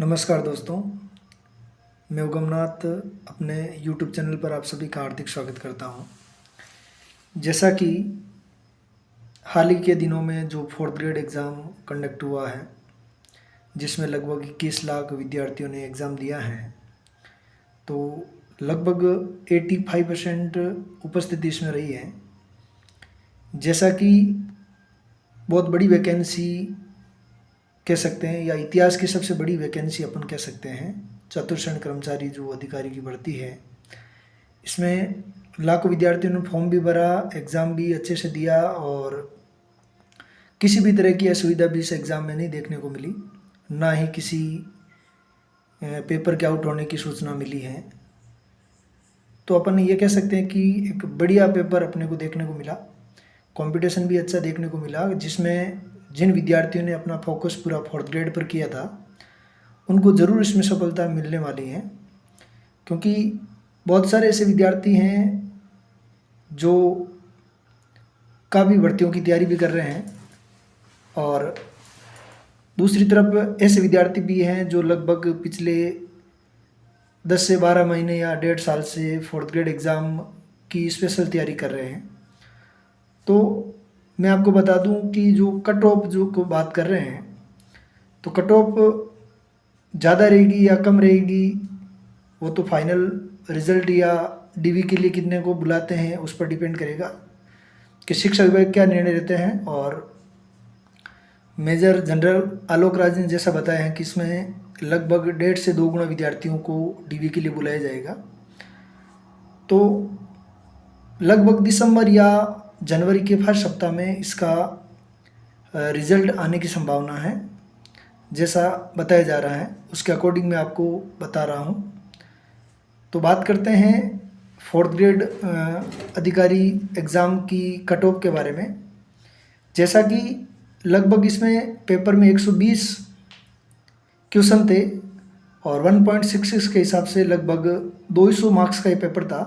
नमस्कार दोस्तों, मैं उगमनाथ अपने YouTube चैनल पर आप सभी का हार्दिक स्वागत करता हूं। जैसा कि हाल ही के दिनों में जो 4th ग्रेड एग्ज़ाम कंडक्ट हुआ है, जिसमें लगभग 21 लाख विद्यार्थियों ने एग्ज़ाम दिया है, तो लगभग 85% उपस्थिति इसमें रही है। जैसा कि बहुत बड़ी वैकेंसी कह सकते हैं या इतिहास की सबसे बड़ी वैकेंसी अपन कह सकते हैं, चतुर्श्रेणी कर्मचारी जो अधिकारी की भर्ती है। इसमें लाखों विद्यार्थियों ने फॉर्म भी भरा, एग्ज़ाम भी अच्छे से दिया और किसी भी तरह की असुविधा भी इस एग्ज़ाम में नहीं देखने को मिली। ना ही किसी पेपर के आउट होने की सूचना मिली है। तो अपन ये कह सकते हैं कि एक बढ़िया पेपर अपने को देखने को मिला। कंपटीशन भी अच्छा देखने को मिला, जिसमें जिन विद्यार्थियों ने अपना फोकस पूरा 4th ग्रेड पर किया था, उनको ज़रूर इसमें सफलता मिलने वाली है। क्योंकि बहुत सारे ऐसे विद्यार्थी हैं जो काफ़ी भर्तियों की तैयारी भी कर रहे हैं, और दूसरी तरफ ऐसे विद्यार्थी भी हैं जो लगभग पिछले 10 से 12 महीने या 1.5 साल से 4th ग्रेड एग्ज़ाम की स्पेशल तैयारी कर रहे हैं। तो मैं आपको बता दूं कि जो कट ऑफ जो को बात कर रहे हैं, तो कट ऑफ ज़्यादा रहेगी या कम रहेगी, वो तो फाइनल रिज़ल्ट या डीवी के लिए कितने को बुलाते हैं उस पर डिपेंड करेगा कि शिक्षा विभाग क्या निर्णय लेते हैं। और मेजर जनरल आलोक राज ने जैसा बताया है कि इसमें लगभग 1.5 से 2 गुना विद्यार्थियों को डीवी के लिए बुलाया जाएगा। तो लगभग दिसंबर या जनवरी के फर्स्ट सप्ताह में इसका रिज़ल्ट आने की संभावना है, जैसा बताया जा रहा है। उसके अकॉर्डिंग मैं आपको बता रहा हूँ। तो बात करते हैं 4th ग्रेड अधिकारी एग्ज़ाम की कट ऑफ के बारे में। जैसा कि लगभग इसमें पेपर में 120 क्वेश्चन थे और 1.66 के हिसाब से लगभग 200 मार्क्स का ये पेपर था।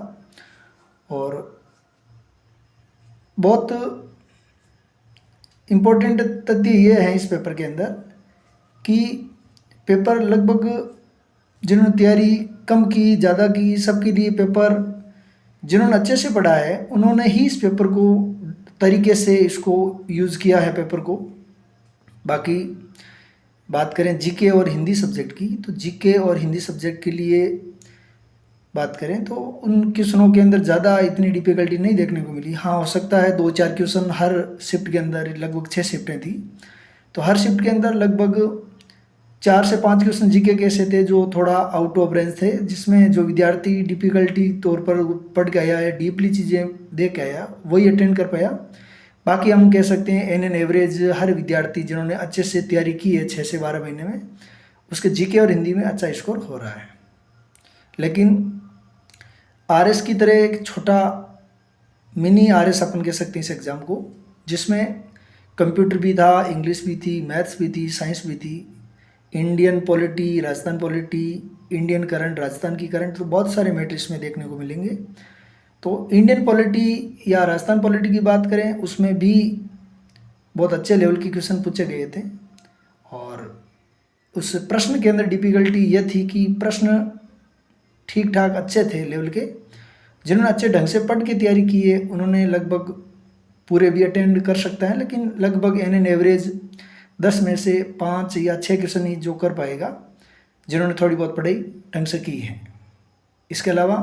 और बहुत इम्पोर्टेंट तथ्य ये है इस पेपर के अंदर कि पेपर लगभग जिन्होंने तैयारी कम की, ज़्यादा की, सबके लिए पेपर जिन्होंने अच्छे से पढ़ा है उन्होंने ही इस पेपर को तरीके से इसको यूज़ किया है पेपर को। बाकी बात करें जीके और हिंदी सब्जेक्ट की, तो जीके और हिंदी सब्जेक्ट के लिए बात करें तो उन क्वेश्चनों के अंदर ज़्यादा इतनी डिफ़िकल्टी नहीं देखने को मिली। हाँ, हो सकता है 2-4 क्वेश्चन हर शिफ्ट के अंदर, लगभग 6 शिफ्टें थी, तो हर शिफ्ट के अंदर लगभग 4 से 5 क्वेश्चन जीके के ऐसे थे जो थोड़ा आउट ऑफ रेंज थे, जिसमें जो विद्यार्थी डिफ़िकल्टी तौर पर पढ़ के आया या डीपली चीज़ें देख के आया वही अटेंड कर पाया। बाकी हम कह सकते हैं एन एवरेज हर विद्यार्थी जिन्होंने अच्छे से तैयारी की है 6 से 12 महीने में, उसके जीके और हिंदी में अच्छा स्कोर हो रहा है। लेकिन आरएस की तरह एक छोटा मिनी आरएस अपन कह सकते हैं इस एग्ज़ाम को, जिसमें कंप्यूटर भी था, इंग्लिश भी थी, मैथ्स भी थी, साइंस भी थी, Indian polity, Rajasthan polity, Indian current, Rajasthan की करंट, तो बहुत सारे मैटर में देखने को मिलेंगे। तो इंडियन पॉलिटी या राजस्थान पॉलिटी की बात करें, उसमें भी बहुत अच्छे लेवल के क्वेश्चन पूछे गए थे। और उस प्रश्न के अंदर डिफ़िकल्टी यह थी कि प्रश्न ठीक ठाक अच्छे थे लेवल के। जिन्होंने अच्छे ढंग से पढ़ के तैयारी की है उन्होंने लगभग पूरे भी अटेंड कर सकता है, लेकिन लगभग एन एवरेज 10 में से 5 या 6 क्वेश्चन ही जो कर पाएगा जिन्होंने थोड़ी बहुत पढ़ाई ढंग से की है। इसके अलावा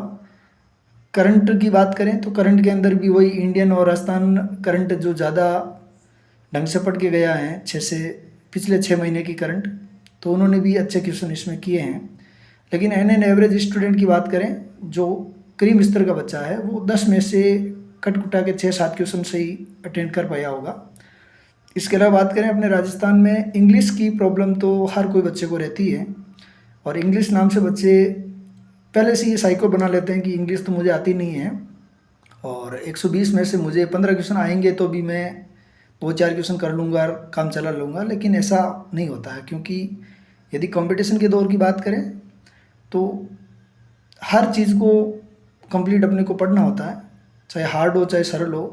करंट की बात करें तो करंट के अंदर भी वही इंडियन और राजस्थान करंट जो ज़्यादा ढंग से पढ़ के गया है, पिछले 6 महीने की करंट, तो उन्होंने भी अच्छे क्वेश्चन इसमें किए हैं। लेकिन एन एवरेज स्टूडेंट की बात करें, जो क्रीम स्तर का बच्चा है, वो 10 में से कटकुटा के 6-7 क्वेश्चन से ही अटेंड कर पाया होगा। इसके अलावा बात करें अपने राजस्थान में, इंग्लिश की प्रॉब्लम तो हर कोई बच्चे को रहती है, और इंग्लिश नाम से बच्चे पहले से ये साइको बना लेते हैं कि इंग्लिश तो मुझे आती नहीं है और 120 में से मुझे 15 क्वेश्चन आएंगे तो भी मैं 2-4 क्वेश्चन कर लूँगा, काम चला लूँगा। लेकिन ऐसा नहीं होता है, क्योंकि यदि कंपटीशन के दौर की बात करें तो हर चीज़ को कंप्लीट अपने को पढ़ना होता है, चाहे हार्ड हो चाहे सरल हो,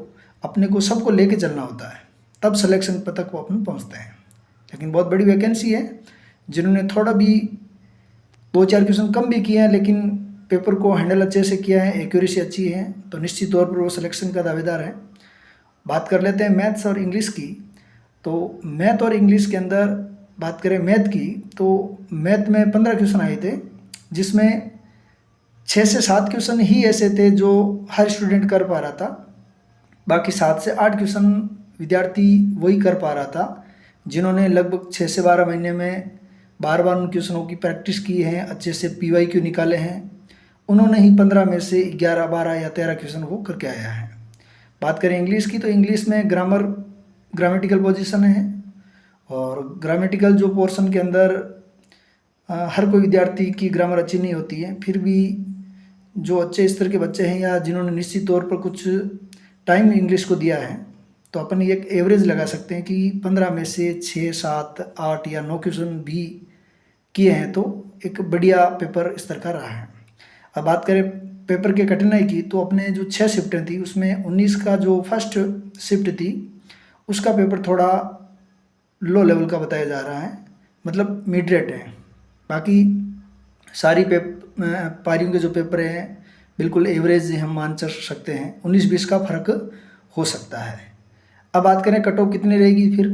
अपने को सबको लेके चलना होता है, तब सिलेक्शन तक वो अपन पहुँचते हैं। लेकिन बहुत बड़ी वैकेंसी है, जिन्होंने थोड़ा भी दो चार क्वेश्चन कम भी किए हैं, लेकिन पेपर को हैंडल अच्छे से किया है, एक्यूरेसी अच्छी है, तो निश्चित तौर पर वो सिलेक्शन का दावेदार है। बात कर लेते हैं मैथ्स और इंग्लिश की। तो मैथ और इंग्लिश के अंदर बात करें मैथ की, तो मैथ में 15 क्वेश्चन आए थे, जिसमें 6 से 7 क्वेश्चन ही ऐसे थे जो हर स्टूडेंट कर पा रहा था। बाकी 7 से 8 क्वेश्चन विद्यार्थी वही कर पा रहा था जिन्होंने लगभग 6 से 12 महीने में बार बार उन क्वेश्चनों की प्रैक्टिस की है, अच्छे से PYQ निकाले हैं। उन्होंने ही 15 में से 11, 12 या 13 क्वेश्चन वो करके आया है। बात करें इंग्लिश की, तो इंग्लिश में ग्रामेटिकल पोजीशन है, और ग्रामेटिकल जो पोर्शन के अंदर हर कोई विद्यार्थी की ग्रामर अच्छी नहीं होती है, फिर भी जो अच्छे स्तर के बच्चे हैं या जिन्होंने निश्चित तौर पर कुछ टाइम इंग्लिश को दिया है, तो अपन एक एवरेज लगा सकते हैं कि 15 में से 6, 7, 8 या 9 क्वेश्चन भी किए हैं, तो एक बढ़िया पेपर इस तरह का रहा है। अब बात करें पेपर के कठिनाई की, तो अपने जो 6 शिफ्टें थी उसमें 19 का जो फर्स्ट शिफ्ट थी उसका पेपर थोड़ा लो लेवल का बताया जा रहा है, मतलब मिड रेट है। बाकी सारी पारियों के जो पेपर हैं बिल्कुल एवरेज हम मान चल सकते हैं, 19-20 का फर्क हो सकता है। अब बात करें कट ऑफ कितनी रहेगी फिर,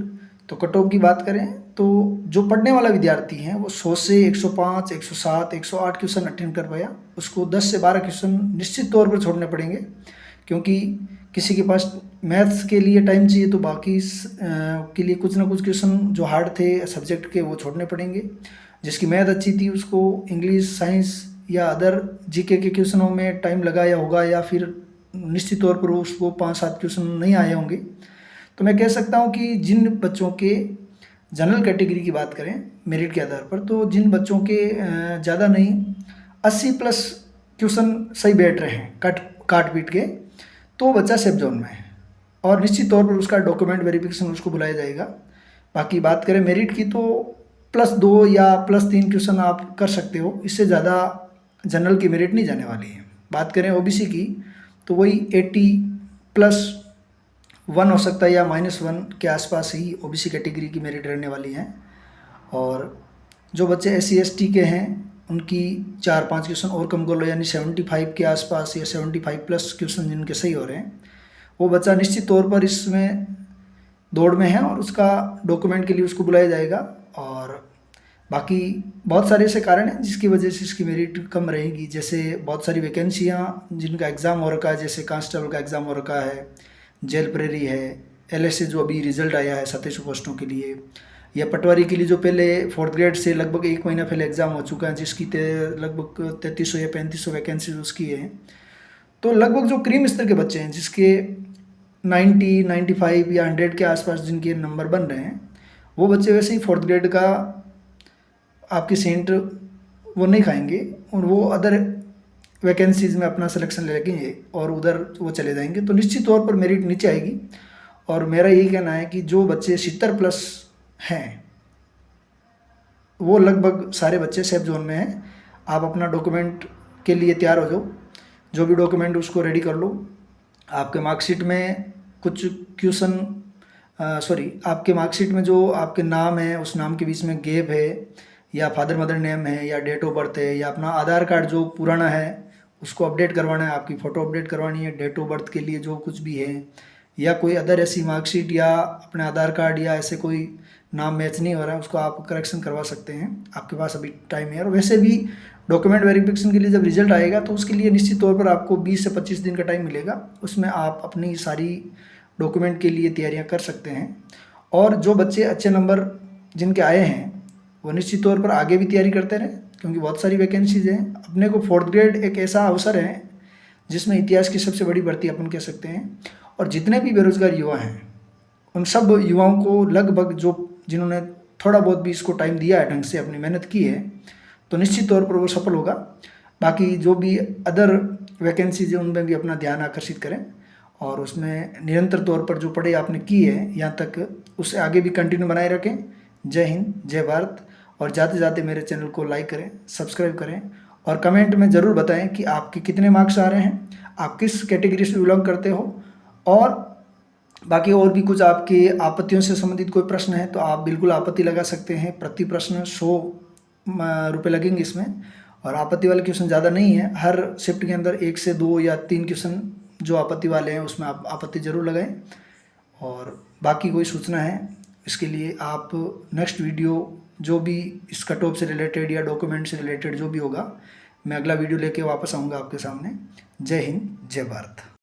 तो कट ऑफ की बात करें तो जो पढ़ने वाला विद्यार्थी है वो 100 से 105, 107, 108 क्वेश्चन अटेंड कर पाया, उसको 10 से 12 क्वेश्चन निश्चित तौर पर छोड़ने पड़ेंगे, क्योंकि किसी के पास मैथ्स के लिए टाइम चाहिए तो बाकी के लिए कुछ ना कुछ क्वेश्चन जो हार्ड थे सब्जेक्ट के वो छोड़ने पड़ेंगे। जिसकी मैथ अच्छी थी उसको इंग्लिश, साइंस या अदर GK के क्वेश्चनों में टाइम लगाया होगा, या फिर निश्चित तौर पर उसको 5-7 क्वेश्चन नहीं आए होंगे। तो मैं कह सकता हूँ कि जिन बच्चों के जनरल कैटेगरी की बात करें मेरिट के आधार पर, तो जिन बच्चों के ज़्यादा नहीं 80+ क्वेश्चन सही बैठ रहे हैं काट पीट के, तो बच्चा सेफ जोन में है, और निश्चित तौर पर उसका डॉक्यूमेंट वेरिफिकेशन उसको बुलाया जाएगा। बाकी बात करें मेरिट की, तो +2 या +3 क्वेश्चन आप कर सकते हो, इससे ज़्यादा जनरल की मेरिट नहीं जाने वाली है। बात करें OBC की, तो वही 80+1 हो सकता है या -1 के आसपास ही OBC कैटेगरी की मेरिट रहने वाली है। और जो बच्चे SC ST के हैं उनकी 4-5 क्वेश्चन और कम कर लो, यानी 75 के आसपास या 75+ क्वेश्चन जिनके सही हो रहे हैं, वो बच्चा निश्चित तौर पर इसमें दौड़ में है और उसका डॉक्यूमेंट के लिए उसको बुलाया जाएगा। और बाकी बहुत सारे ऐसे कारण हैं जिसकी वजह से इसकी मेरिट कम रहेगी, जैसे बहुत सारी वैकेंसियाँ जिनका एग्ज़ाम हो रखा है, जैसे कांस्टेबल का एग्ज़ाम हो रखा है, जेल प्रेरी है, LSA जो अभी रिजल्ट आया है 2700 पोस्टों के लिए, या पटवारी के लिए जो पहले 4th ग्रेड से लगभग 1 महीना पहले एग्ज़ाम हो चुका है, जिसकी लगभग 3300 या 3500 वैकेंसी उसकी है। तो लगभग जो क्रीम स्तर के बच्चे हैं जिसके 90, 95 या 100 के आसपास जिनके नंबर बन रहे हैं, वो बच्चे वैसे ही 4th ग्रेड का आपकी सेंट वो नहीं खाएंगे, और वो अदर वैकेंसीज़ में अपना सिलेक्शन ले लेंगे और उधर वो चले जाएंगे, तो निश्चित तौर पर मेरिट नीचे आएगी। और मेरा यही कहना है कि जो बच्चे 70+ हैं वो लगभग सारे बच्चे सेफ जोन में हैं। आप अपना डॉक्यूमेंट के लिए तैयार हो जाओ, जो भी डॉक्यूमेंट उसको रेडी कर लो। आपके मार्कशीट में कुछ क्वेश्चन आपके मार्कशीट में जो आपके नाम है उस नाम के बीच में गैप है, या फादर मदर नेम है, या डेट ऑफ बर्थ है, या अपना आधार कार्ड जो पुराना है उसको अपडेट करवाना है, आपकी फ़ोटो अपडेट करवानी है डेट ऑफ बर्थ के लिए जो कुछ भी है, या कोई अदर ऐसी मार्कशीट या अपने आधार कार्ड या ऐसे कोई नाम मैच नहीं हो रहा है उसको आप करेक्शन करवा सकते हैं, आपके पास अभी टाइम है। और वैसे भी डॉक्यूमेंट वेरिफिकेशन के लिए जब रिजल्ट आएगा तो उसके लिए निश्चित तौर पर आपको 20 से 25 दिन का टाइम मिलेगा, उसमें आप अपनी सारी डॉक्यूमेंट के लिए तैयारियां कर सकते हैं। और जो बच्चे अच्छे नंबर जिनके आए हैं वो निश्चित तौर पर आगे भी तैयारी करते रहें, क्योंकि बहुत सारी वैकेंसीज हैं। अपने को 4th ग्रेड एक ऐसा अवसर है जिसमें इतिहास की सबसे बड़ी भर्ती अपन कह सकते हैं, और जितने भी बेरोजगार युवा हैं उन सब युवाओं को लगभग जिन्होंने थोड़ा बहुत भी इसको टाइम दिया है, ढंग से अपनी मेहनत की है, तो निश्चित तौर पर वो सफल होगा। बाकी जो भी अदर वैकेंसीज है उनमें भी अपना ध्यान आकर्षित करें, और उसमें निरंतर तौर पर जो पढ़ाई आपने की है यहाँ तक उसे आगे भी कंटिन्यू बनाए रखें। जय हिंद, जय भारत। और जाते जाते मेरे चैनल को लाइक करें, सब्सक्राइब करें, और कमेंट में ज़रूर बताएं कि आपके कितने मार्क्स आ रहे हैं, आप किस कैटेगरी से बिलोंग करते हो। और बाकी और भी कुछ आपके आपत्तियों से संबंधित कोई प्रश्न है तो आप बिल्कुल आपत्ति लगा सकते हैं। प्रति प्रश्न 100 रुपये लगेंगे इसमें। और आपत्ति वाले क्वेश्चन ज़्यादा नहीं है, हर शिफ्ट के अंदर 1 से 2 या 3 क्वेश्चन जो आपत्ति वाले हैं उसमें आप आपत्ति ज़रूर लगाएं। और बाकी कोई सूचना है इसके लिए आप नेक्स्ट वीडियो जो भी इस कट ऑफ से रिलेटेड या डॉक्यूमेंट से रिलेटेड जो भी होगा, मैं अगला वीडियो लेके वापस आऊँगा आपके सामने। जय हिंद, जय भारत।